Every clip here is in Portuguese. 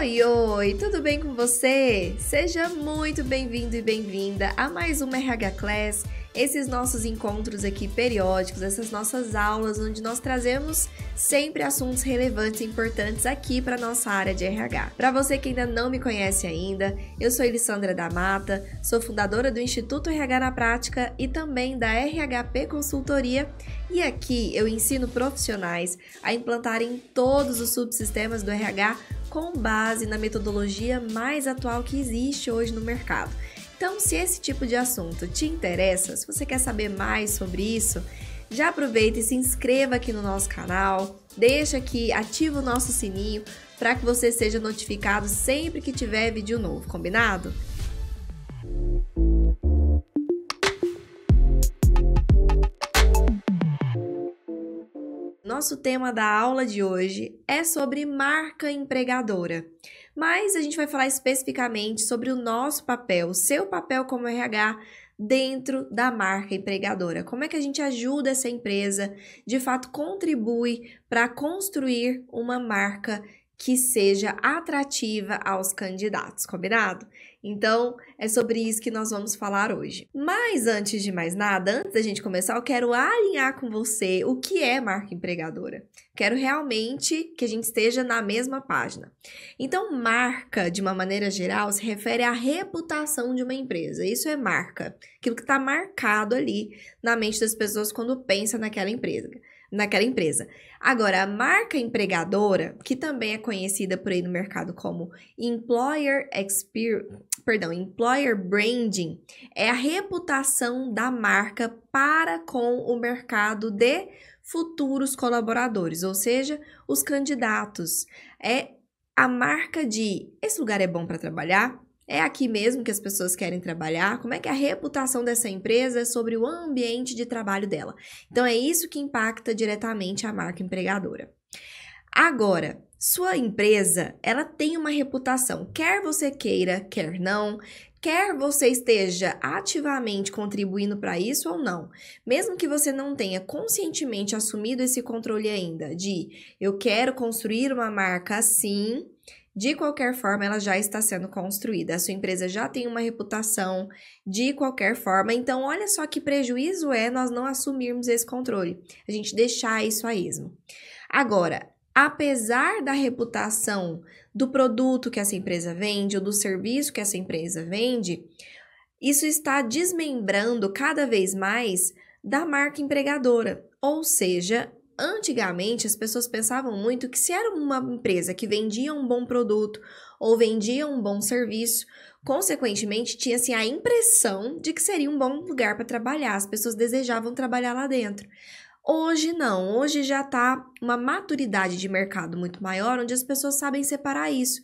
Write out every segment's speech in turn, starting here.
Oi, oi, tudo bem com você? Seja muito bem-vindo e bem-vinda a mais uma RH Class, esses nossos encontros aqui periódicos, essas nossas aulas onde nós trazemos sempre assuntos relevantes e importantes aqui para nossa área de RH. Para você que ainda não me conhece ainda, eu sou Elissandra da Mata, sou fundadora do Instituto RH na Prática e também da RHP Consultoria, e aqui eu ensino profissionais a implantarem todos os subsistemas do RH com base na metodologia mais atual que existe hoje no mercado. Então, se esse tipo de assunto te interessa, se você quer saber mais sobre isso, já aproveita e se inscreva aqui no nosso canal, deixa aqui, ativa o nosso sininho para que você seja notificado sempre que tiver vídeo novo, combinado? Nosso tema da aula de hoje é sobre marca empregadora, mas a gente vai falar especificamente sobre o nosso papel, o seu papel como RH dentro da marca empregadora. Como é que a gente ajuda essa empresa, de fato contribui para construir uma marca que seja atrativa aos candidatos, combinado? Então, é sobre isso que nós vamos falar hoje. Mas antes de mais nada, antes da gente começar, eu quero alinhar com você o que é marca empregadora. Quero realmente que a gente esteja na mesma página. Então, marca, de uma maneira geral, se refere à reputação de uma empresa. Isso é marca, aquilo que está marcado ali na mente das pessoas quando pensa naquela empresa. Agora, a marca empregadora, que também é conhecida por aí no mercado como Employer Branding, é a reputação da marca para com o mercado de futuros colaboradores, ou seja, os candidatos. É a marca de esse lugar é bom para trabalhar? É aqui mesmo que as pessoas querem trabalhar? Como é que é a reputação dessa empresa sobre o ambiente de trabalho dela? Então, é isso que impacta diretamente a marca empregadora. Agora, sua empresa, ela tem uma reputação, quer você queira, quer não, quer você esteja ativamente contribuindo para isso ou não. Mesmo que você não tenha conscientemente assumido esse controle ainda de eu quero construir uma marca assim, de qualquer forma, ela já está sendo construída. A sua empresa já tem uma reputação de qualquer forma. Então, olha só que prejuízo é nós não assumirmos esse controle. A gente deixar isso a esmo. Agora, apesar da reputação do produto que essa empresa vende ou do serviço que essa empresa vende, isso está desmembrando cada vez mais da marca empregadora. Ou seja, antigamente, as pessoas pensavam muito que se era uma empresa que vendia um bom produto ou vendia um bom serviço, consequentemente, tinha assim, a impressão de que seria um bom lugar para trabalhar. As pessoas desejavam trabalhar lá dentro. Hoje não, hoje já está uma maturidade de mercado muito maior, onde as pessoas sabem separar isso.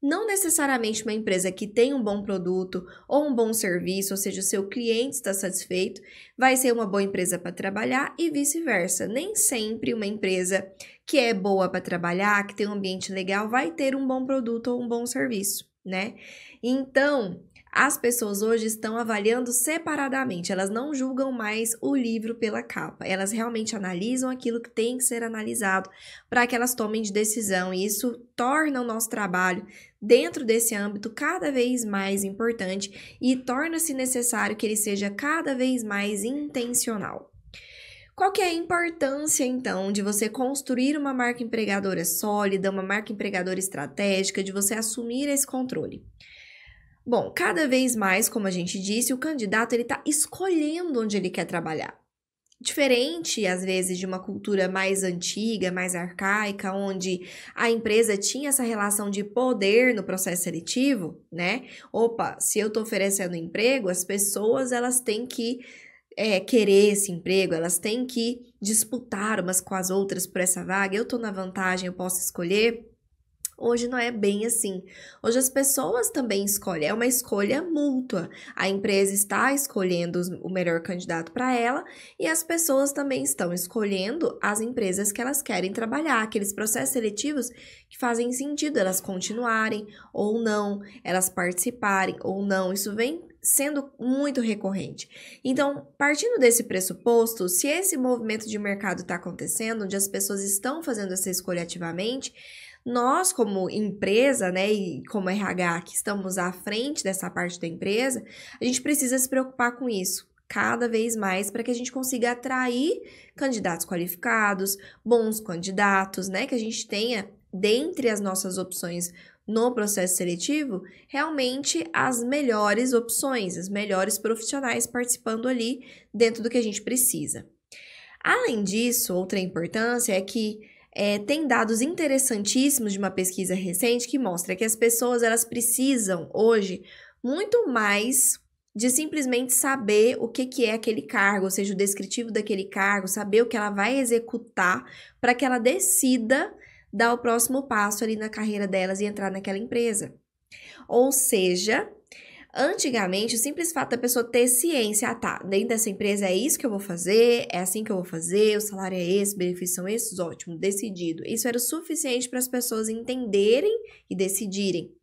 Não necessariamente uma empresa que tem um bom produto ou um bom serviço, ou seja, o seu cliente está satisfeito, vai ser uma boa empresa para trabalhar e vice-versa. Nem sempre uma empresa que é boa para trabalhar, que tem um ambiente legal, vai ter um bom produto ou um bom serviço, né? Então, as pessoas hoje estão avaliando separadamente, elas não julgam mais o livro pela capa, elas realmente analisam aquilo que tem que ser analisado para que elas tomem de decisão, e isso torna o nosso trabalho dentro desse âmbito cada vez mais importante e torna-se necessário que ele seja cada vez mais intencional. Qual que é a importância, então, de você construir uma marca empregadora sólida, uma marca empregadora estratégica, de você assumir esse controle? Bom, cada vez mais, como a gente disse, o candidato ele está escolhendo onde ele quer trabalhar. Diferente, às vezes, de uma cultura mais antiga, mais arcaica, onde a empresa tinha essa relação de poder no processo seletivo, né? Opa, se eu estou oferecendo emprego, as pessoas elas têm que querer esse emprego, elas têm que disputar umas com as outras por essa vaga, eu estou na vantagem, eu posso escolher. Hoje não é bem assim. Hoje as pessoas também escolhem, é uma escolha mútua. A empresa está escolhendo o melhor candidato para ela e as pessoas também estão escolhendo as empresas que elas querem trabalhar, aqueles processos seletivos que fazem sentido elas continuarem ou não, elas participarem ou não. Isso vem sendo muito recorrente. Então, partindo desse pressuposto, se esse movimento de mercado está acontecendo, onde as pessoas estão fazendo essa escolha ativamente, Nós, como empresa, né, e como RH que estamos à frente dessa parte da empresa, a gente precisa se preocupar com isso cada vez mais para que a gente consiga atrair candidatos qualificados, bons candidatos, né, que a gente tenha dentre as nossas opções no processo seletivo, realmente as melhores opções, os melhores profissionais participando ali dentro do que a gente precisa. Além disso, outra importância é que tem dados interessantíssimos de uma pesquisa recente que mostra que as pessoas elas precisam hoje muito mais de simplesmente saber o que é aquele cargo, ou seja, o descritivo daquele cargo, saber o que ela vai executar para que ela decida dar o próximo passo ali na carreira delas e entrar naquela empresa. Ou seja, antigamente, o simples fato da pessoa ter ciência, tá, dentro dessa empresa é isso que eu vou fazer, é assim que eu vou fazer, o salário é esse, os benefícios são esses, ótimo, decidido. Isso era o suficiente para as pessoas entenderem e decidirem.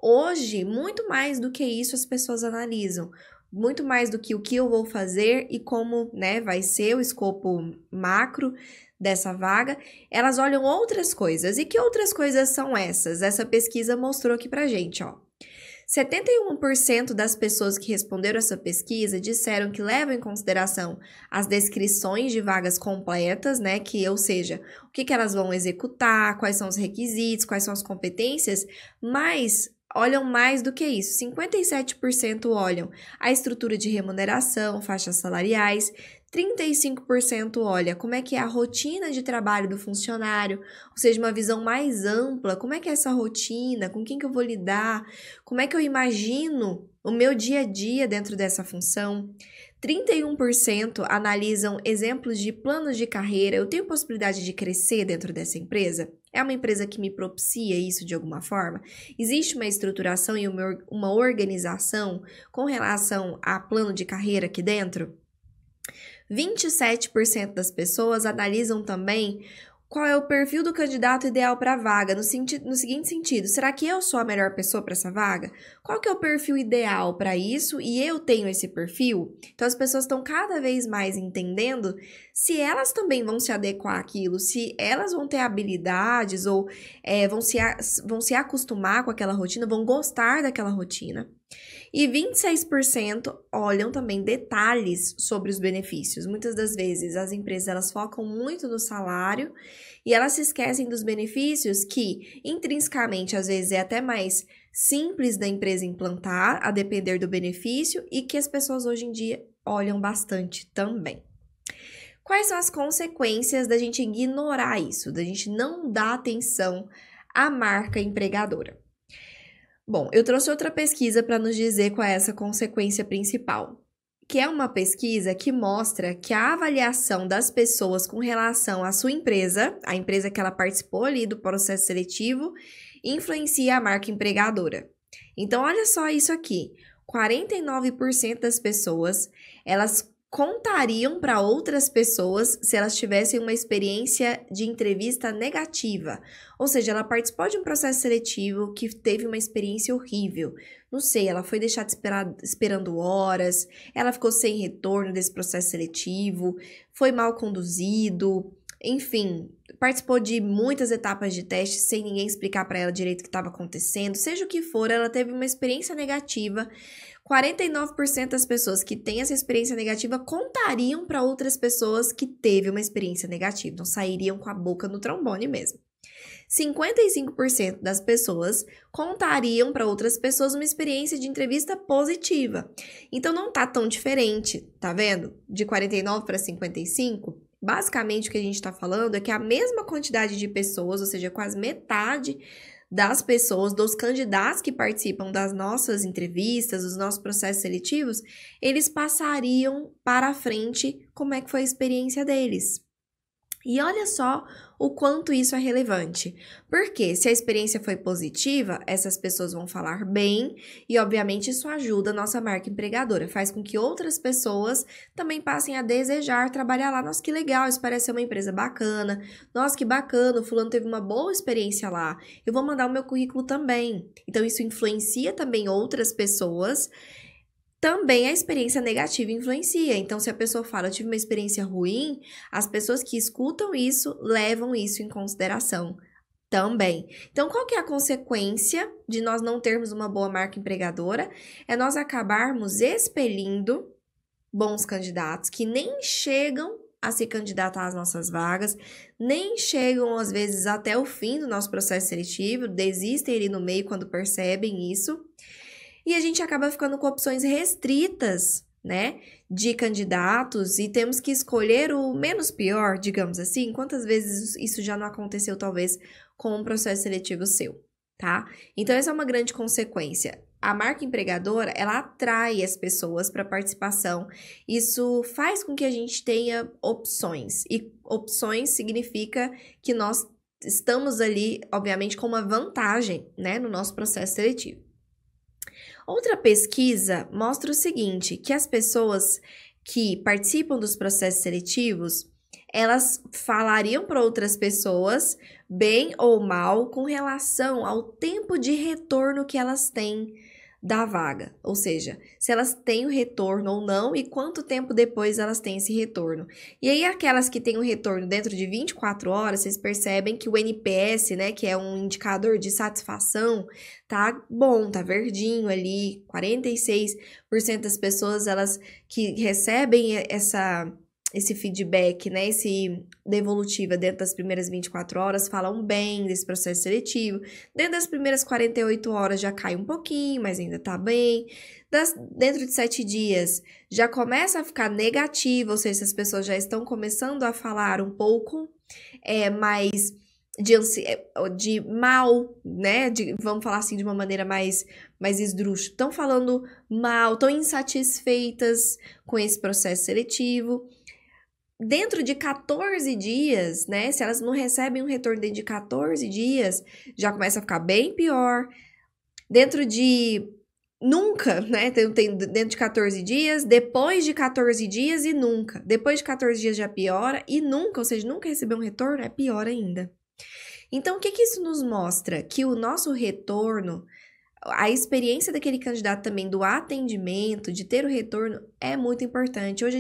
Hoje, muito mais do que isso as pessoas analisam, muito mais do que o que eu vou fazer e como, né, vai ser o escopo macro dessa vaga, elas olham outras coisas. E que outras coisas são essas? Essa pesquisa mostrou aqui pra gente, ó. 71% das pessoas que responderam essa pesquisa disseram que levam em consideração as descrições de vagas completas, né? Ou seja, o que elas vão executar, quais são os requisitos, quais são as competências, mas olham mais do que isso. 57% olham a estrutura de remuneração, faixas salariais, 35% olha como é que é a rotina de trabalho do funcionário, ou seja, uma visão mais ampla, como é que é essa rotina, com quem que eu vou lidar, como é que eu imagino o meu dia a dia dentro dessa função. 31% analisam exemplos de planos de carreira. Eu tenho possibilidade de crescer dentro dessa empresa? É uma empresa que me propicia isso de alguma forma? Existe uma estruturação e uma organização com relação a plano de carreira aqui dentro? 27% das pessoas analisam também qual é o perfil do candidato ideal para a vaga, no seguinte sentido, será que eu sou a melhor pessoa para essa vaga? Qual que é o perfil ideal para isso e eu tenho esse perfil? Então, as pessoas estão cada vez mais entendendo se elas também vão se adequar àquilo, se elas vão ter habilidades ou vão se acostumar com aquela rotina, vão gostar daquela rotina. E 26% olham também detalhes sobre os benefícios. Muitas das vezes as empresas elas focam muito no salário e elas se esquecem dos benefícios que intrinsecamente às vezes é até mais simples da empresa implantar, a depender do benefício, e que as pessoas hoje em dia olham bastante também. Quais são as consequências da gente ignorar isso, da gente não dar atenção à marca empregadora? Bom, eu trouxe outra pesquisa para nos dizer qual é essa consequência principal, que é uma pesquisa que mostra que a avaliação das pessoas com relação à sua empresa, a empresa que ela participou ali do processo seletivo, influencia a marca empregadora. Então, olha só isso aqui, 49% das pessoas, elas contariam para outras pessoas se elas tivessem uma experiência de entrevista negativa. Ou seja, ela participou de um processo seletivo que teve uma experiência horrível. Não sei, ela foi deixada esperando horas, ela ficou sem retorno desse processo seletivo, foi mal conduzido, enfim, participou de muitas etapas de teste sem ninguém explicar para ela direito o que estava acontecendo. Seja o que for, ela teve uma experiência negativa. 49% das pessoas que têm essa experiência negativa contariam para outras pessoas que teve uma experiência negativa, então sairiam com a boca no trombone mesmo. 55% das pessoas contariam para outras pessoas uma experiência de entrevista positiva. Então não tá tão diferente, tá vendo? De 49 para 55. Basicamente o que a gente está falando é que a mesma quantidade de pessoas, ou seja, quase metade das pessoas, dos candidatos que participam das nossas entrevistas, dos nossos processos seletivos, eles passariam para a frente como é que foi a experiência deles. E olha só o quanto isso é relevante. Porque se a experiência foi positiva, essas pessoas vão falar bem e, obviamente, isso ajuda a nossa marca empregadora. Faz com que outras pessoas também passem a desejar trabalhar lá. Nossa, que legal, isso parece ser uma empresa bacana. Nossa, que bacana, o fulano teve uma boa experiência lá. Eu vou mandar o meu currículo também. Então, isso influencia também outras pessoas. Também a experiência negativa influencia. Então, se a pessoa fala, eu tive uma experiência ruim, as pessoas que escutam isso levam isso em consideração Também. Então, qual que é a consequência de nós não termos uma boa marca empregadora? É nós acabarmos expelindo bons candidatos que nem chegam a se candidatar às nossas vagas, nem chegam, às vezes, até o fim do nosso processo seletivo, desistem ali no meio quando percebem isso, e a gente acaba ficando com opções restritas, né, de candidatos, e temos que escolher o menos pior, digamos assim. Quantas vezes isso já não aconteceu, talvez, com um processo seletivo seu, tá? Então, essa é uma grande consequência. A marca empregadora, ela atrai as pessoas para participação. Isso faz com que a gente tenha opções. E opções significa que nós estamos ali, obviamente, com uma vantagem, né, no nosso processo seletivo. Outra pesquisa mostra o seguinte, que as pessoas que participam dos processos seletivos, elas falariam para outras pessoas, bem ou mal, com relação ao tempo de retorno que elas têm da vaga. Ou seja, se elas têm o retorno ou não e quanto tempo depois elas têm esse retorno. E aí, aquelas que têm o retorno dentro de 24 horas, vocês percebem que o NPS, né, que é um indicador de satisfação, tá bom, tá verdinho ali. 46% das pessoas, elas que recebem esse feedback, né, esse devolutiva dentro das primeiras 24 horas, falam bem desse processo seletivo. Dentro das primeiras 48 horas já cai um pouquinho, mas ainda tá bem. Dentro de 7 dias já começa a ficar negativo, ou seja, as pessoas já estão começando a falar um pouco mais de mal, né? Vamos falar assim de uma maneira mais esdrúxula. Estão falando mal, estão insatisfeitas com esse processo seletivo. Dentro de 14 dias, né? Se elas não recebem um retorno dentro de 14 dias, já começa a ficar bem pior. Dentro de nunca, né? Tem dentro de 14 dias, depois de 14 dias e nunca. Depois de 14 dias já piora e nunca, ou seja, nunca recebeu um retorno, é pior ainda. Então, o que isso nos mostra? Que o nosso retorno, a experiência daquele candidato também do atendimento, de ter o retorno, é muito importante. Hoje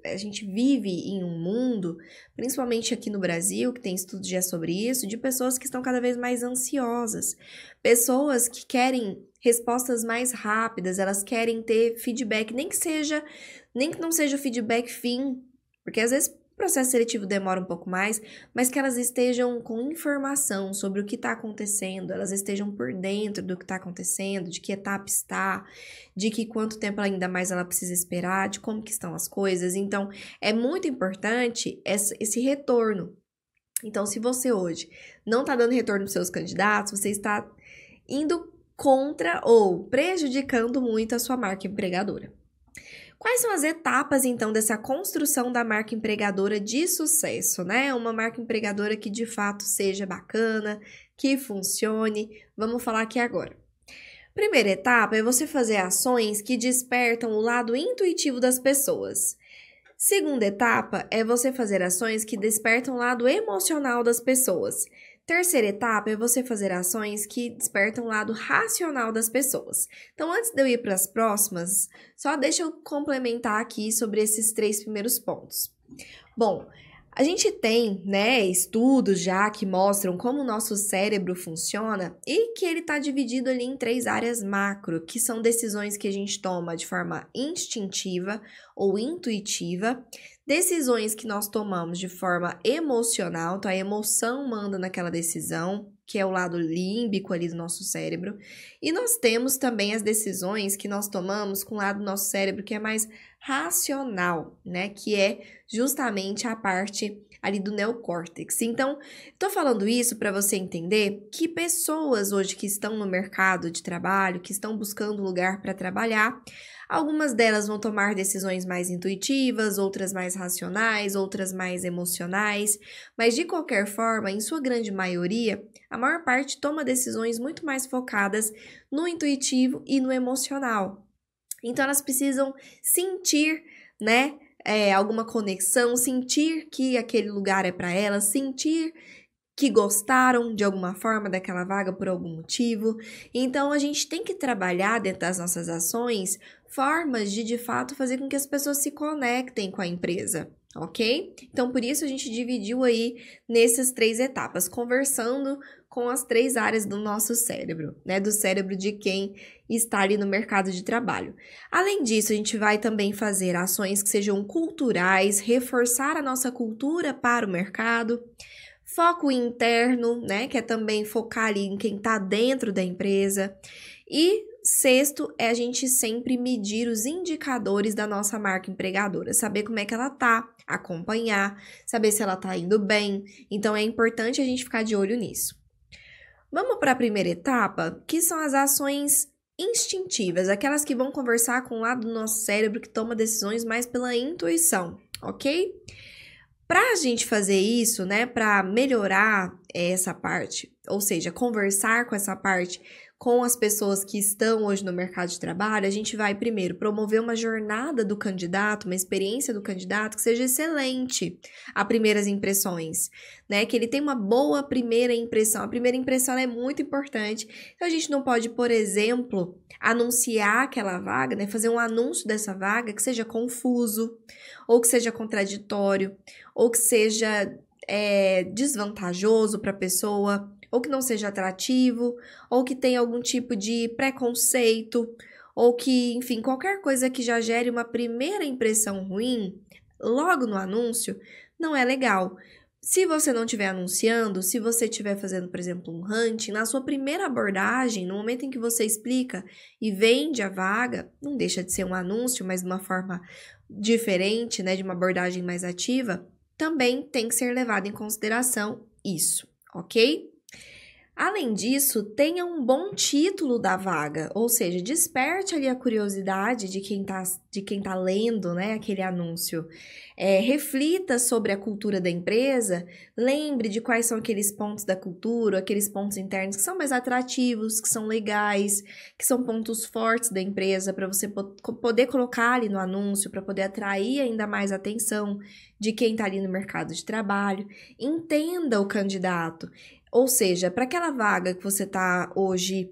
a gente vive em um mundo, principalmente aqui no Brasil, que tem estudos já sobre isso, de pessoas que estão cada vez mais ansiosas. Pessoas que querem respostas mais rápidas, elas querem ter feedback, nem que não seja o feedback fim, porque às vezes o processo seletivo demora um pouco mais, mas que elas estejam com informação sobre o que está acontecendo, elas estejam por dentro do que está acontecendo, de que etapa está, de que quanto tempo ainda mais ela precisa esperar, de como que estão as coisas. Então, é muito importante esse retorno. Então, se você hoje não está dando retorno para os seus candidatos, você está indo contra ou prejudicando muito a sua marca empregadora. Quais são as etapas, então, dessa construção da marca empregadora de sucesso, né? Uma marca empregadora que, de fato, seja bacana, que funcione. Vamos falar aqui agora. Primeira etapa é você fazer ações que despertam o lado intuitivo das pessoas. Segunda etapa é você fazer ações que despertam o lado emocional das pessoas. Terceira etapa é você fazer ações que despertam o lado racional das pessoas. Então, antes de eu ir para as próximas, só deixa eu complementar aqui sobre esses 3 primeiros pontos. Bom, a gente tem, né, estudos já que mostram como o nosso cérebro funciona e que ele está dividido ali em 3 áreas macro, que são decisões que a gente toma de forma instintiva ou intuitiva, decisões que nós tomamos de forma emocional, então a emoção manda naquela decisão, que é o lado límbico ali do nosso cérebro, e nós temos também as decisões que nós tomamos com o lado do nosso cérebro que é mais racional, né, que é justamente a parte ali do neocórtex. Então, tô falando isso para você entender que pessoas hoje que estão no mercado de trabalho, que estão buscando lugar para trabalhar, algumas delas vão tomar decisões mais intuitivas, outras mais racionais, outras mais emocionais, mas de qualquer forma, em sua grande maioria, a maior parte toma decisões muito mais focadas no intuitivo e no emocional. Então, elas precisam sentir, né, alguma conexão, sentir que aquele lugar é para elas, sentir que gostaram de alguma forma daquela vaga por algum motivo. Então, a gente tem que trabalhar dentro das nossas ações formas de fato, fazer com que as pessoas se conectem com a empresa, ok? Então, por isso a gente dividiu aí nessas 3 etapas, conversando com as 3 áreas do nosso cérebro, né? Do cérebro de quem está ali no mercado de trabalho. Além disso, a gente vai também fazer ações que sejam culturais, reforçar a nossa cultura para o mercado. Foco interno, né? Que é também focar ali em quem está dentro da empresa. E sexto é a gente sempre medir os indicadores da nossa marca empregadora, saber como é que ela tá, acompanhar, saber se ela tá indo bem. Então é importante a gente ficar de olho nisso. Vamos para a primeira etapa, que são as ações instintivas, aquelas que vão conversar com o lado do nosso cérebro que toma decisões mais pela intuição, ok? Para a gente fazer isso, né, para melhorar essa parte, ou seja, conversar com essa parte com as pessoas que estão hoje no mercado de trabalho, a gente vai primeiro promover uma jornada do candidato, uma experiência do candidato que seja excelente a primeiras impressões, né? Que ele tenha uma boa primeira impressão. A primeira impressão ela é muito importante. Então a gente não pode, por exemplo, anunciar aquela vaga, né? Fazer um anúncio dessa vaga que seja confuso, ou que seja contraditório, ou que seja desvantajoso para a pessoa, ou que não seja atrativo, ou que tenha algum tipo de preconceito, ou que, enfim, qualquer coisa que já gere uma primeira impressão ruim, logo no anúncio, não é legal. Se você não estiver anunciando, se você estiver fazendo, por exemplo, um hunting, na sua primeira abordagem, no momento em que você explica e vende a vaga, não deixa de ser um anúncio, mas de uma forma diferente, né, de uma abordagem mais ativa, também tem que ser levado em consideração isso, ok? Além disso, tenha um bom título da vaga, ou seja, desperte ali a curiosidade de quem tá lendo, né, aquele anúncio. Reflita sobre a cultura da empresa, lembre de quais são aqueles pontos da cultura, aqueles pontos internos que são mais atrativos, que são legais, que são pontos fortes da empresa para você poder colocar ali no anúncio, para poder atrair ainda mais a atenção de quem está ali no mercado de trabalho. Entenda o candidato. Ou seja, para aquela vaga que você está hoje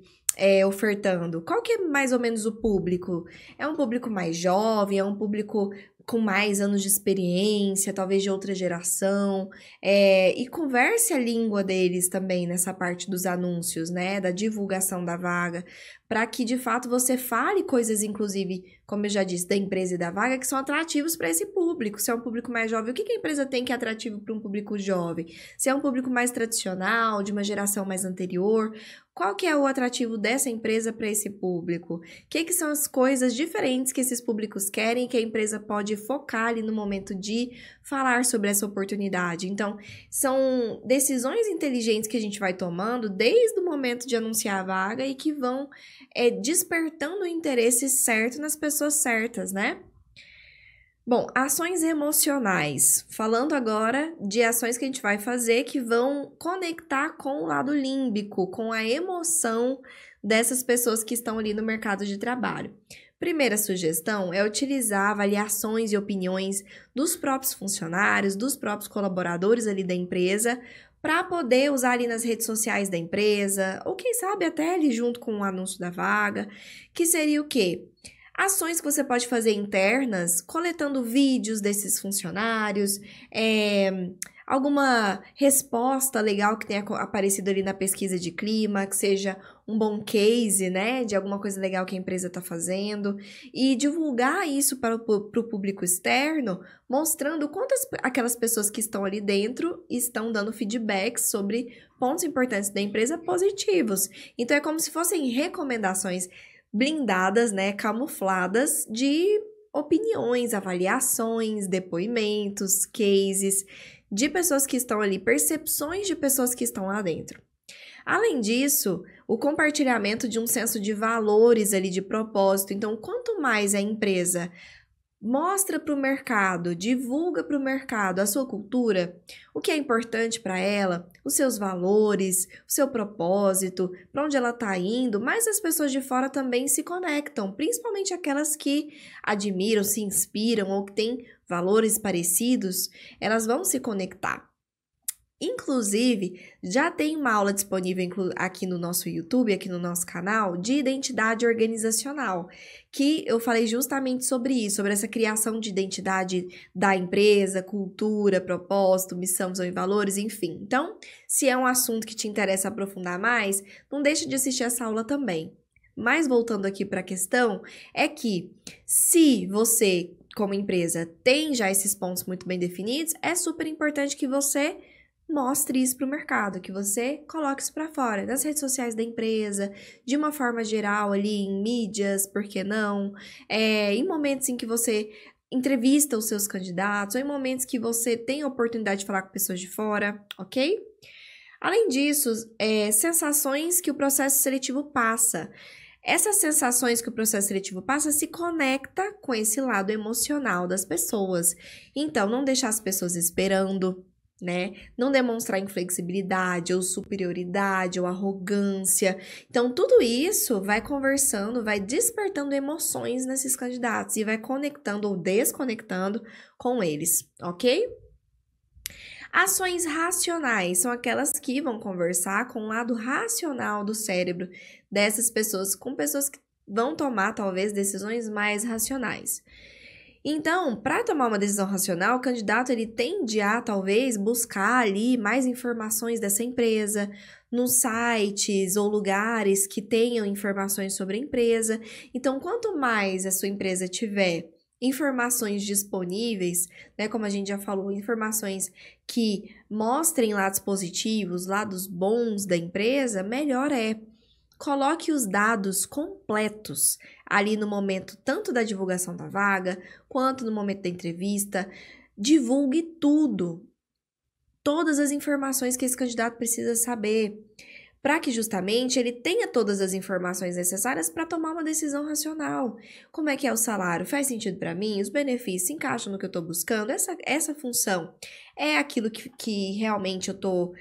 ofertando, qual que é mais ou menos o público? É um público mais jovem? É um público com mais anos de experiência, talvez de outra geração? E converse a língua deles também nessa parte dos anúncios, né? Da divulgação da vaga, para que de fato você fale coisas, inclusive, como eu já disse, da empresa e da vaga, que são atrativos para esse público. Se é um público mais jovem, o que a empresa tem que é atrativo para um público jovem? Se é um público mais tradicional, de uma geração mais anterior, qual que é o atrativo dessa empresa para esse público? O que são as coisas diferentes que esses públicos querem e que a empresa pode focar ali no momento de falar sobre essa oportunidade? Então, são decisões inteligentes que a gente vai tomando desde o momento de anunciar a vaga e que vão despertando o interesse certo nas pessoas certas, né? Bom, ações emocionais. Falando agora de ações que a gente vai fazer que vão conectar com o lado límbico, com a emoção dessas pessoas que estão ali no mercado de trabalho. Primeira sugestão é utilizar avaliações e opiniões dos próprios funcionários, dos próprios colaboradores ali da empresa, para poder usar ali nas redes sociais da empresa, ou quem sabe até ali junto com o anúncio da vaga, que seria o quê? Ações que você pode fazer internas, coletando vídeos desses funcionários, alguma resposta legal que tenha aparecido ali na pesquisa de clima, que seja um bom case, né, de alguma coisa legal que a empresa está fazendo, e divulgar isso para o público externo, mostrando quantas aquelas pessoas que estão ali dentro estão dando feedbacks sobre pontos importantes da empresa positivos. Então, é como se fossem recomendações blindadas, né, camufladas de opiniões, avaliações, depoimentos, cases de pessoas que estão ali, percepções de pessoas que estão lá dentro. Além disso, o compartilhamento de um senso de valores ali, de propósito. Então, quanto mais a empresa mostra para o mercado, divulga para o mercado a sua cultura, o que é importante para ela, os seus valores, o seu propósito, para onde ela está indo, mas as pessoas de fora também se conectam, principalmente aquelas que admiram, se inspiram ou que têm valores parecidos, elas vão se conectar. Inclusive, já tem uma aula disponível aqui no nosso YouTube, aqui no nosso canal, de identidade organizacional, que eu falei justamente sobre isso, sobre essa criação de identidade da empresa, cultura, propósito, missão, visão e valores, enfim. Então, se é um assunto que te interessa aprofundar mais, não deixe de assistir essa aula também. Mas voltando aqui para a questão, é que se você, como empresa, tem já esses pontos muito bem definidos, é super importante que você mostre isso para o mercado, que você coloque isso para fora, nas redes sociais da empresa, de uma forma geral ali em mídias, por que não? Em momentos em que você entrevista os seus candidatos, ou em momentos que você tem a oportunidade de falar com pessoas de fora, ok? Além disso, sensações que o processo seletivo passa. Essas sensações que o processo seletivo passa se conecta com esse lado emocional das pessoas. Então, não deixar as pessoas esperando, né? Não demonstrar inflexibilidade ou superioridade ou arrogância. Então, tudo isso vai conversando, vai despertando emoções nesses candidatos e vai conectando ou desconectando com eles, ok? Ações racionais são aquelas que vão conversar com o lado racional do cérebro dessas pessoas, com pessoas que vão tomar, talvez, decisões mais racionais. Então, para tomar uma decisão racional, o candidato ele tende a, talvez, buscar ali mais informações dessa empresa, nos sites ou lugares que tenham informações sobre a empresa. Então, quanto mais a sua empresa tiver informações disponíveis, né, como a gente já falou, informações que mostrem lados positivos, lados bons da empresa, melhor é. Coloque os dados completos ali no momento tanto da divulgação da vaga, quanto no momento da entrevista. Divulgue tudo, todas as informações que esse candidato precisa saber, para que justamente ele tenha todas as informações necessárias para tomar uma decisão racional. Como é que é o salário? Faz sentido para mim? Os benefícios se encaixam no que eu estou buscando? Essa função é aquilo que realmente eu estou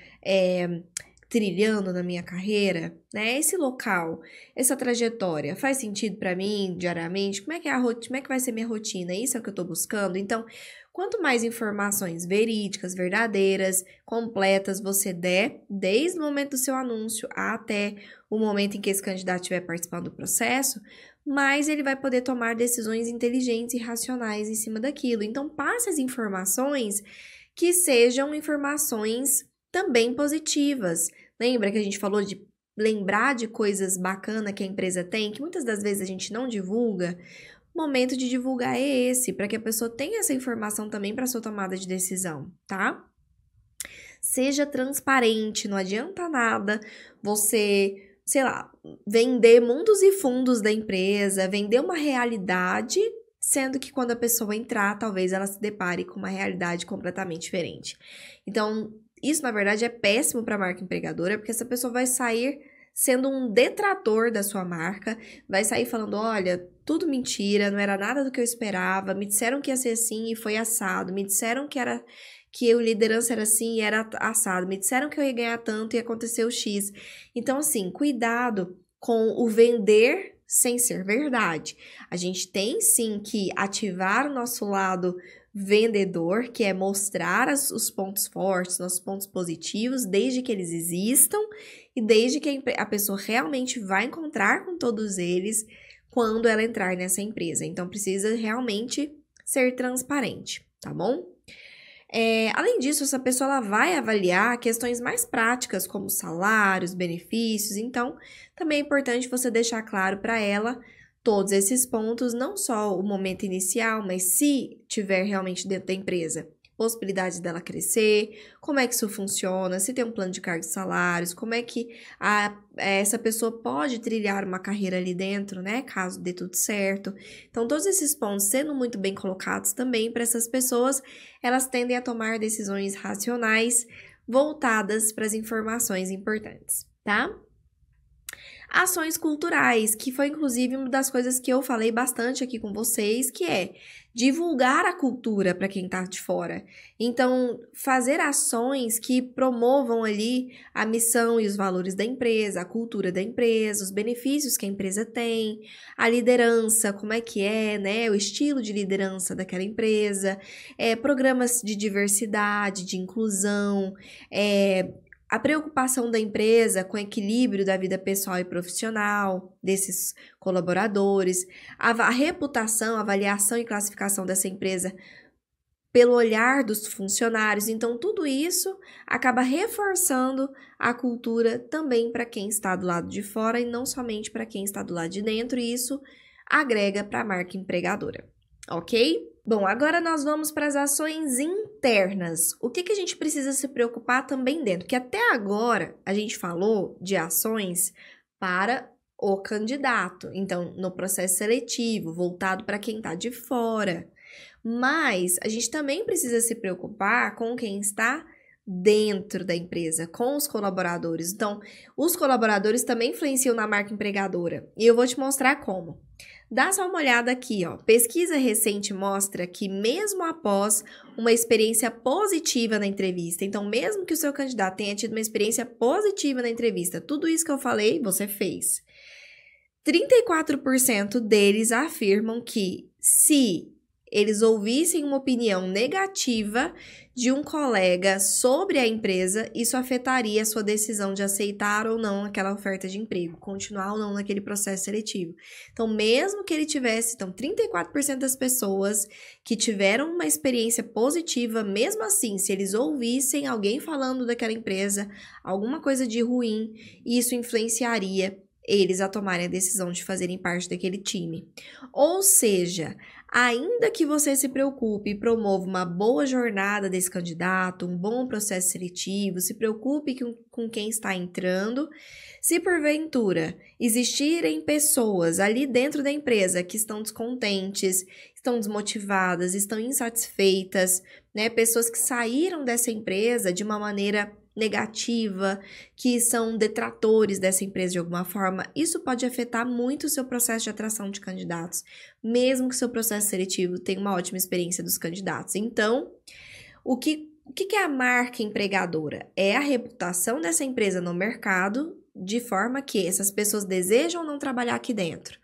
trilhando na minha carreira, né? Esse local, essa trajetória faz sentido para mim diariamente? Como é que como é que vai ser minha rotina? Isso é o que eu estou buscando? Então, quanto mais informações verídicas, verdadeiras, completas você der, desde o momento do seu anúncio até o momento em que esse candidato estiver participando do processo, mais ele vai poder tomar decisões inteligentes e racionais em cima daquilo. Então, passe as informações que sejam informações também positivas. Lembra que a gente falou de lembrar de coisas bacanas que a empresa tem, que muitas das vezes a gente não divulga? O momento de divulgar é esse, para que a pessoa tenha essa informação também para sua tomada de decisão, tá? Seja transparente, não adianta nada você, sei lá, vender mundos e fundos da empresa, vender uma realidade, sendo que quando a pessoa entrar, talvez ela se depare com uma realidade completamente diferente. Então, isso, na verdade, é péssimo para a marca empregadora, porque essa pessoa vai sair sendo um detrator da sua marca, vai sair falando, olha, tudo mentira, não era nada do que eu esperava, me disseram que ia ser assim e foi assado, me disseram que a liderança era assim e era assado, me disseram que eu ia ganhar tanto e aconteceu X. Então, assim, cuidado com o vender sem ser verdade. A gente tem, sim, que ativar o nosso lado vendedor, que é mostrar os pontos fortes, nossos pontos positivos, desde que eles existam e desde que a pessoa realmente vai encontrar com todos eles quando ela entrar nessa empresa. Então, precisa realmente ser transparente, tá bom? Além disso, essa pessoa ela vai avaliar questões mais práticas, como salários, benefícios. Então, também é importante você deixar claro para ela todos esses pontos, não só o momento inicial, mas se tiver realmente dentro da empresa, possibilidade dela crescer, como é que isso funciona, se tem um plano de cargos e salários, como é que essa pessoa pode trilhar uma carreira ali dentro, né, caso dê tudo certo. Então, todos esses pontos sendo muito bem colocados também para essas pessoas, elas tendem a tomar decisões racionais voltadas para as informações importantes, tá? Ações culturais, que foi inclusive uma das coisas que eu falei bastante aqui com vocês, que é divulgar a cultura para quem está de fora. Então, fazer ações que promovam ali a missão e os valores da empresa, a cultura da empresa, os benefícios que a empresa tem, a liderança, como é que é, né? O estilo de liderança daquela empresa, programas de diversidade, de inclusão, a preocupação da empresa com o equilíbrio da vida pessoal e profissional desses colaboradores, a reputação, avaliação e classificação dessa empresa pelo olhar dos funcionários. Então, tudo isso acaba reforçando a cultura também para quem está do lado de fora e não somente para quem está do lado de dentro, e isso agrega para a marca empregadora, ok? Bom, agora nós vamos para as ações internas. O que a gente precisa se preocupar também dentro? Que até agora a gente falou de ações para o candidato, então no processo seletivo, voltado para quem está de fora. Mas a gente também precisa se preocupar com quem está dentro da empresa, com os colaboradores. Então, os colaboradores também influenciam na marca empregadora. E eu vou te mostrar como. Dá só uma olhada aqui, ó. Pesquisa recente mostra que mesmo após uma experiência positiva na entrevista, então mesmo que o seu candidato tenha tido uma experiência positiva na entrevista, tudo isso que eu falei, você fez. 34% deles afirmam que se eles ouvissem uma opinião negativa de um colega sobre a empresa, isso afetaria a sua decisão de aceitar ou não aquela oferta de emprego, continuar ou não naquele processo seletivo. Então, mesmo que ele tivesse, 34% das pessoas que tiveram uma experiência positiva, mesmo assim, se eles ouvissem alguém falando daquela empresa, alguma coisa de ruim, isso influenciaria eles a tomarem a decisão de fazerem parte daquele time. Ou seja, ainda que você se preocupe e promova uma boa jornada desse candidato, um bom processo seletivo, se preocupe com quem está entrando, se porventura existirem pessoas ali dentro da empresa que estão descontentes, estão desmotivadas, estão insatisfeitas, né? Pessoas que saíram dessa empresa de uma maneira negativa, que são detratores dessa empresa de alguma forma, isso pode afetar muito o seu processo de atração de candidatos, mesmo que o seu processo seletivo tenha uma ótima experiência dos candidatos. Então, o que é a marca empregadora? É a reputação dessa empresa no mercado, de forma que essas pessoas desejam ou não trabalhar aqui dentro.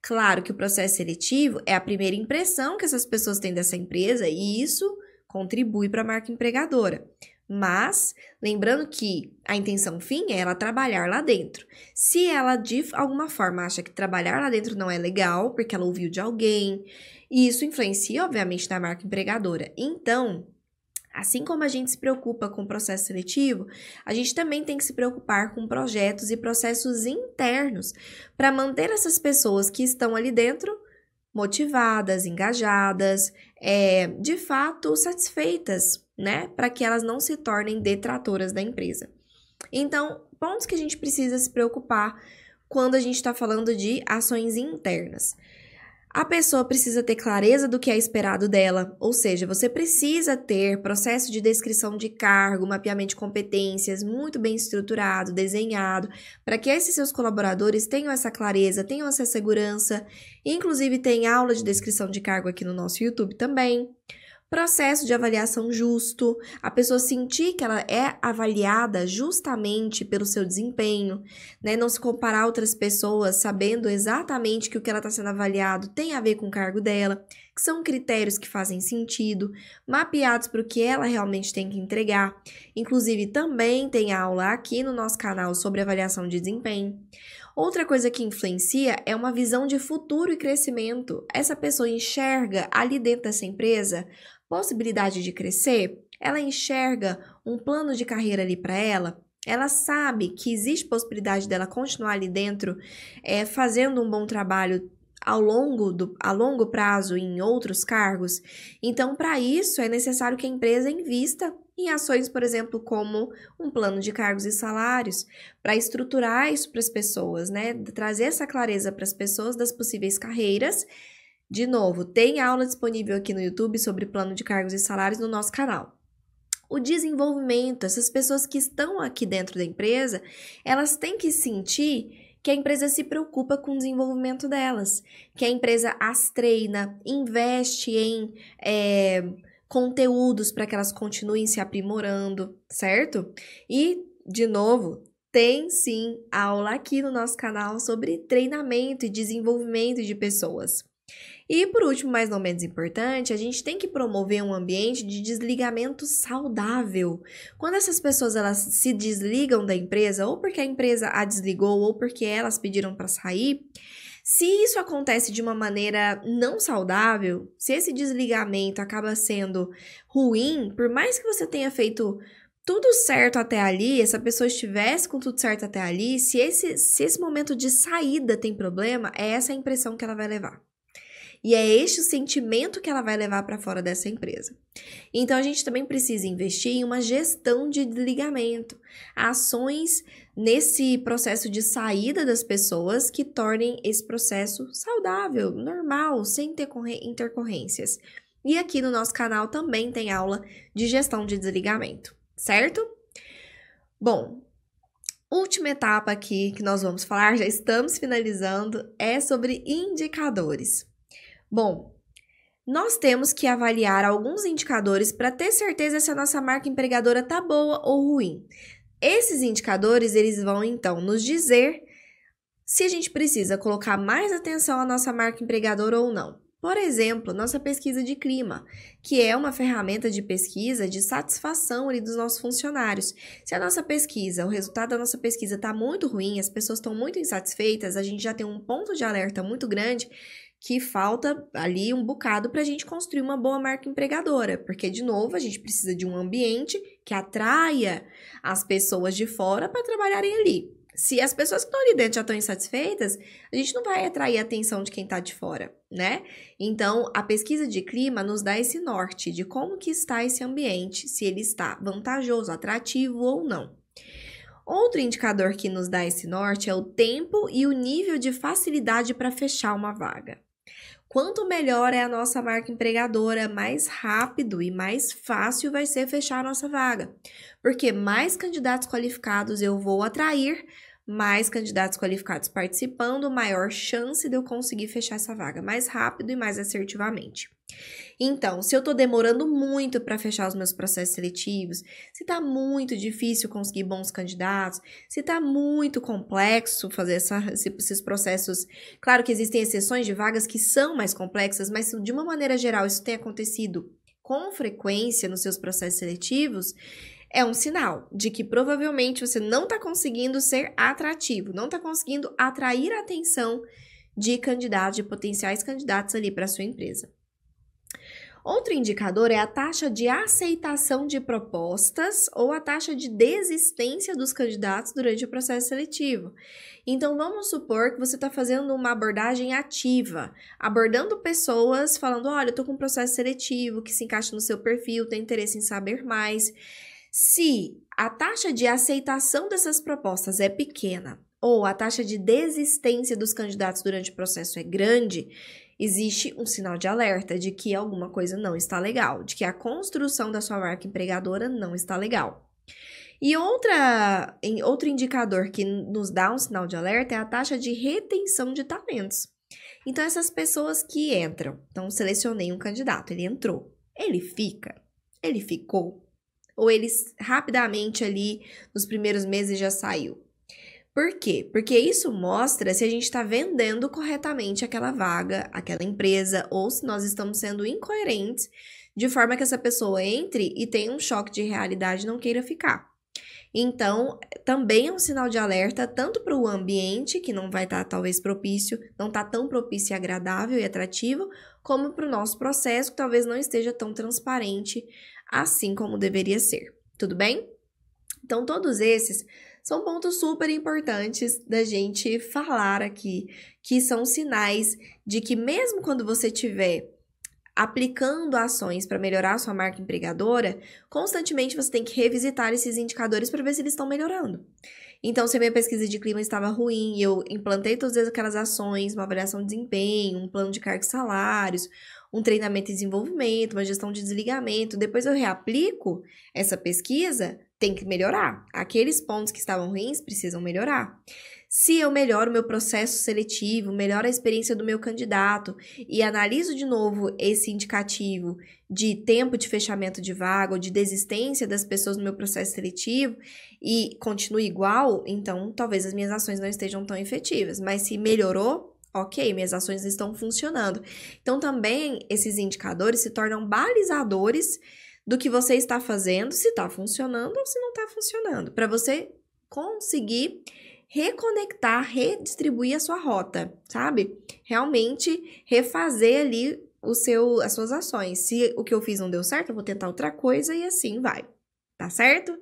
Claro que o processo seletivo é a primeira impressão que essas pessoas têm dessa empresa e isso contribui para a marca empregadora. Mas, lembrando que a intenção fim é ela trabalhar lá dentro. Se ela, de alguma forma, acha que trabalhar lá dentro não é legal, porque ela ouviu de alguém, e isso influencia, obviamente, na marca empregadora. Então, assim como a gente se preocupa com o processo seletivo, a gente também tem que se preocupar com projetos e processos internos para manter essas pessoas que estão ali dentro motivadas, engajadas, de fato satisfeitas, né? Para que elas não se tornem detratoras da empresa. Então, pontos que a gente precisa se preocupar quando a gente está falando de ações internas. A pessoa precisa ter clareza do que é esperado dela, ou seja, você precisa ter processo de descrição de cargo, mapeamento de competências muito bem estruturado, desenhado, para que esses seus colaboradores tenham essa clareza, tenham essa segurança. Inclusive, tem aula de descrição de cargo aqui no nosso YouTube também. Processo de avaliação justo, a pessoa sentir que ela é avaliada justamente pelo seu desempenho, né? Não se comparar a outras pessoas sabendo exatamente que o que ela está sendo avaliado tem a ver com o cargo dela, que são critérios que fazem sentido, mapeados para o que ela realmente tem que entregar. Inclusive, também tem aula aqui no nosso canal sobre avaliação de desempenho. Outra coisa que influencia é uma visão de futuro e crescimento. Essa pessoa enxerga ali dentro dessa empresa possibilidade de crescer, ela enxerga um plano de carreira ali para ela sabe que existe possibilidade dela continuar ali dentro, fazendo um bom trabalho a longo prazo em outros cargos. Então, para isso, é necessário que a empresa invista em ações, por exemplo, como um plano de cargos e salários, para estruturar isso para as pessoas, né? Trazer essa clareza para as pessoas das possíveis carreiras. De novo, tem aula disponível aqui no YouTube sobre plano de cargos e salários no nosso canal. O desenvolvimento, essas pessoas que estão aqui dentro da empresa, elas têm que sentir que a empresa se preocupa com o desenvolvimento delas, que a empresa as treina, investe em conteúdos para que elas continuem se aprimorando, certo? E, de novo, tem sim aula aqui no nosso canal sobre treinamento e desenvolvimento de pessoas. E por último, mas não menos importante, a gente tem que promover um ambiente de desligamento saudável. Quando essas pessoas elas se desligam da empresa, ou porque a empresa a desligou, ou porque elas pediram para sair, se isso acontece de uma maneira não saudável, se esse desligamento acaba sendo ruim, por mais que você tenha feito tudo certo até ali, essa pessoa estivesse com tudo certo até ali, se esse momento de saída tem problema, é essa a impressão que ela vai levar. E é este o sentimento que ela vai levar para fora dessa empresa. Então, a gente também precisa investir em uma gestão de desligamento, ações nesse processo de saída das pessoas que tornem esse processo saudável, normal, sem ter intercorrências. E aqui no nosso canal também tem aula de gestão de desligamento, certo? Bom, última etapa aqui que nós vamos falar, já estamos finalizando, é sobre indicadores. Bom, nós temos que avaliar alguns indicadores para ter certeza se a nossa marca empregadora está boa ou ruim. Esses indicadores, eles vão então nos dizer se a gente precisa colocar mais atenção à nossa marca empregadora ou não. Por exemplo, nossa pesquisa de clima, que é uma ferramenta de pesquisa de satisfação ali dos nossos funcionários. Se a nossa pesquisa, o resultado da nossa pesquisa está muito ruim, as pessoas estão muito insatisfeitas, a gente já tem um ponto de alerta muito grande que falta ali um bocado para a gente construir uma boa marca empregadora, porque, de novo, a gente precisa de um ambiente que atraia as pessoas de fora para trabalharem ali. Se as pessoas que estão ali dentro já estão insatisfeitas, a gente não vai atrair a atenção de quem está de fora, né? Então, a pesquisa de clima nos dá esse norte de como que está esse ambiente, se ele está vantajoso, atrativo ou não. Outro indicador que nos dá esse norte é o tempo e o nível de facilidade para fechar uma vaga. Quanto melhor é a nossa marca empregadora, mais rápido e mais fácil vai ser fechar a nossa vaga. Porque mais candidatos qualificados eu vou atrair, mais candidatos qualificados participando, maior chance de eu conseguir fechar essa vaga mais rápido e mais assertivamente. Então, se eu tô demorando muito para fechar os meus processos seletivos, se tá muito difícil conseguir bons candidatos, se tá muito complexo fazer esses processos, claro que existem exceções de vagas que são mais complexas, mas se de uma maneira geral isso tem acontecido com frequência nos seus processos seletivos, é um sinal de que provavelmente você não está conseguindo ser atrativo, não está conseguindo atrair a atenção de candidatos, de potenciais candidatos ali para sua empresa. Outro indicador é a taxa de aceitação de propostas ou a taxa de desistência dos candidatos durante o processo seletivo. Então, vamos supor que você está fazendo uma abordagem ativa, abordando pessoas, falando, olha, eu estou com um processo seletivo que se encaixa no seu perfil, tem interesse em saber mais. Se a taxa de aceitação dessas propostas é pequena ou a taxa de desistência dos candidatos durante o processo é grande, existe um sinal de alerta de que alguma coisa não está legal, de que a construção da sua marca empregadora não está legal. E outro indicador que nos dá um sinal de alerta é a taxa de retenção de talentos. Então, essas pessoas que entram, então selecionei um candidato, ele entrou, ele fica, ele ficou, ou ele rapidamente ali nos primeiros meses já saiu. Por quê? Porque isso mostra se a gente está vendendo corretamente aquela vaga, aquela empresa, ou se nós estamos sendo incoerentes, de forma que essa pessoa entre e tenha um choque de realidade e não queira ficar. Então, também é um sinal de alerta, tanto para o ambiente, que não vai estar talvez propício, não está tão propício e agradável e atrativo, como para o nosso processo, que talvez não esteja tão transparente assim como deveria ser. Tudo bem? Então, todos esses são pontos super importantes da gente falar aqui, que são sinais de que mesmo quando você estiver aplicando ações para melhorar a sua marca empregadora, constantemente você tem que revisitar esses indicadores para ver se eles estão melhorando. Então, se a minha pesquisa de clima estava ruim e eu implantei todas aquelas ações, uma avaliação de desempenho, um plano de cargos e salários, um treinamento e desenvolvimento, uma gestão de desligamento, depois eu reaplico essa pesquisa, tem que melhorar. Aqueles pontos que estavam ruins precisam melhorar. Se eu melhoro o meu processo seletivo, melhoro a experiência do meu candidato e analiso de novo esse indicativo de tempo de fechamento de vaga ou de desistência das pessoas no meu processo seletivo e continue igual, então talvez as minhas ações não estejam tão efetivas. Mas se melhorou, ok, minhas ações estão funcionando. Então também esses indicadores se tornam balizadores do que você está fazendo, se está funcionando ou se não está funcionando, para você conseguir reconectar, redistribuir a sua rota, sabe? Realmente refazer ali as suas ações. Se o que eu fiz não deu certo, eu vou tentar outra coisa e assim vai. Tá certo?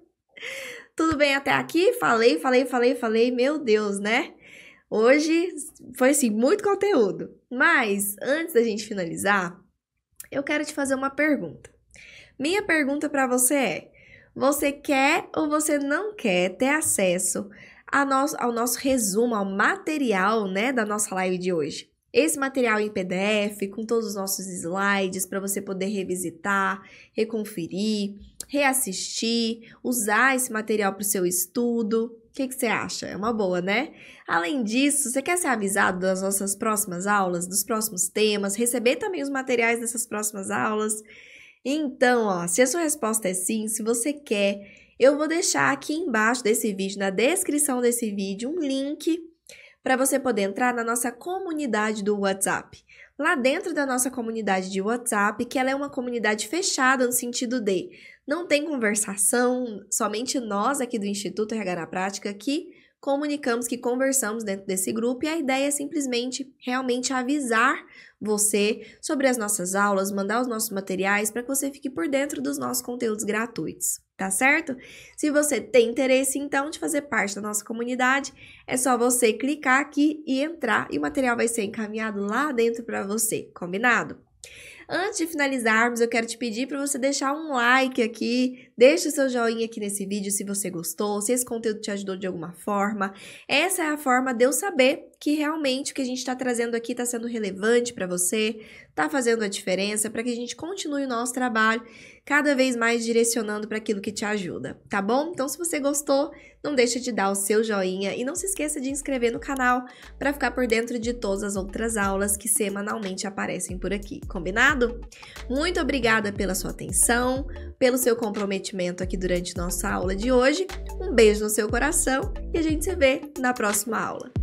Tudo bem até aqui? Falei, meu Deus, né? Hoje foi assim, muito conteúdo. Mas antes da gente finalizar, eu quero te fazer uma pergunta. Minha pergunta para você é: você quer ou você não quer ter acesso ao nosso resumo, ao material, né, da nossa live de hoje? Esse material em PDF, com todos os nossos slides, para você poder revisitar, reconferir, reassistir, usar esse material para o seu estudo. O que você acha? É uma boa, né? Além disso, você quer ser avisado das nossas próximas aulas, dos próximos temas, receber também os materiais dessas próximas aulas? Então, ó, se a sua resposta é sim, se você quer, eu vou deixar aqui embaixo desse vídeo, na descrição desse vídeo, um link para você poder entrar na nossa comunidade do WhatsApp. Lá dentro da nossa comunidade de WhatsApp, que ela é uma comunidade fechada no sentido de não tem conversação, somente nós aqui do Instituto RH na Prática que comunicamos, que conversamos dentro desse grupo, e a ideia é simplesmente realmente avisar você sobre as nossas aulas, mandar os nossos materiais para que você fique por dentro dos nossos conteúdos gratuitos, tá certo? Se você tem interesse, então, de fazer parte da nossa comunidade, é só você clicar aqui e entrar, e o material vai ser encaminhado lá dentro para você, combinado? Antes de finalizarmos, eu quero te pedir para você deixar um like aqui, deixa o seu joinha aqui nesse vídeo se você gostou, se esse conteúdo te ajudou de alguma forma. Essa é a forma de eu saber que realmente o que a gente está trazendo aqui está sendo relevante para você, está fazendo a diferença, para que a gente continue o nosso trabalho cada vez mais direcionando para aquilo que te ajuda, tá bom? Então, se você gostou, não deixa de dar o seu joinha e não se esqueça de inscrever no canal para ficar por dentro de todas as outras aulas que semanalmente aparecem por aqui, combinado? Muito obrigada pela sua atenção, pelo seu comprometimento aqui durante nossa aula de hoje. Um beijo no seu coração e a gente se vê na próxima aula.